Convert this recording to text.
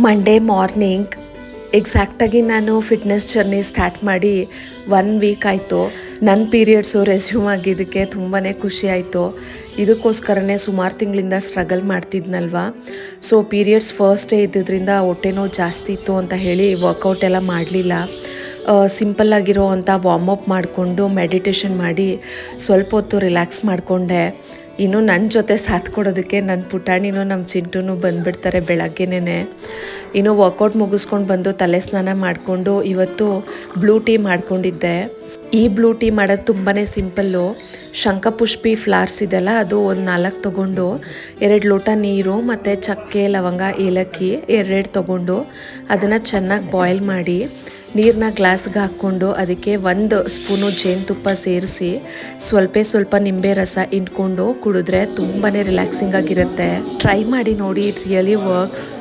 Monday morning ಎಕ್ಸಾಕ್ಟಾಗಿ ನಾನು fitness journey start ಮಾಡಿ 1 weak ಆಯಿತು. ನನ್ನ ಪೀರಿಯಡ್ಸು ರೆಸ್ಯೂಮ್ ಆಗಿದ್ದಕ್ಕೆ ತುಂಬಾ ಖುಷಿ ಆಯಿತು. ಇದಕ್ಕೋಸ್ಕರನೇ ಸುಮಾರು ತಿಂಗಳಿಂದ ಸ್ಟ್ರಗಲ್ ಮಾಡ್ತಿದ್ನಲ್ವ. ಸೊ ಪೀರಿಯಡ್ಸ್ ಫಸ್ಟ್ ಡೇ ಇದ್ದಿದ್ದರಿಂದ ಹೊಟ್ಟೆ ನೋವು ಜಾಸ್ತಿ ಇತ್ತು ಅಂತ ಹೇಳಿ ವರ್ಕೌಟ್ ಎಲ್ಲ ಮಾಡಲಿಲ್ಲ. ಸಿಂಪಲ್ಲಾಗಿರೋ ಅಂಥ ವಾರ್ಮಪ್ ಮಾಡಿಕೊಂಡು ಮೆಡಿಟೇಷನ್ ಮಾಡಿ ಸ್ವಲ್ಪ ಹೊತ್ತು ರಿಲ್ಯಾಕ್ಸ್ ಮಾಡಿಕೊಂಡೆ. ಇನ್ನು ನನ್ನ ಜೊತೆ ಸಾಥ್ ಕೊಡೋದಕ್ಕೆ ನನ್ನ ಪುಟಾಣಿನೂ ನಮ್ಮ ಚಿಂಟುನೂ ಬಂದುಬಿಡ್ತಾರೆ ಬೆಳಗ್ಗೆನೇ. ಇನ್ನು ವರ್ಕೌಟ್ ಮುಗಿಸ್ಕೊಂಡು ಬಂದು ತಲೆ ಸ್ನಾನ ಮಾಡಿಕೊಂಡು ಇವತ್ತು ಬ್ಲೂ ಟೀ ಮಾಡ್ಕೊಂಡಿದ್ದೆ. ಈ ಬ್ಲೂ ಟೀ ಮಾಡೋದು ತುಂಬಾ ಸಿಂಪಲ್ಲು. ಶಂಖಪುಷ್ಪಿ ಫ್ಲವರ್ಸ್ ಇದೆಲ್ಲ ಅದು ಒಂದು 4 ತೊಗೊಂಡು 2 ಲೋಟ ನೀರು ಮತ್ತು ಚಕ್ಕೆ ಲವಂಗ ಏಲಕ್ಕಿ 2 ತೊಗೊಂಡು ಅದನ್ನು ಚೆನ್ನಾಗಿ ಬಾಯ್ಲ್ ಮಾಡಿ ನೀರನ್ನ ಗ್ಲಾಸ್ಗೆ ಹಾಕ್ಕೊಂಡು ಅದಕ್ಕೆ 1 ಸ್ಪೂನು ಜೇನುತುಪ್ಪ ಸೇರಿಸಿ ಸ್ವಲ್ಪ ನಿಂಬೆ ರಸ ಇಂಟ್ಕೊಂಡು ಕುಡಿದ್ರೆ ತುಂಬಾ ರಿಲ್ಯಾಕ್ಸಿಂಗ್ ಆಗಿರುತ್ತೆ. ಟ್ರೈ ಮಾಡಿ ನೋಡಿ, ಇಟ್ ರಿಯಲಿ ವರ್ಕ್ಸ್.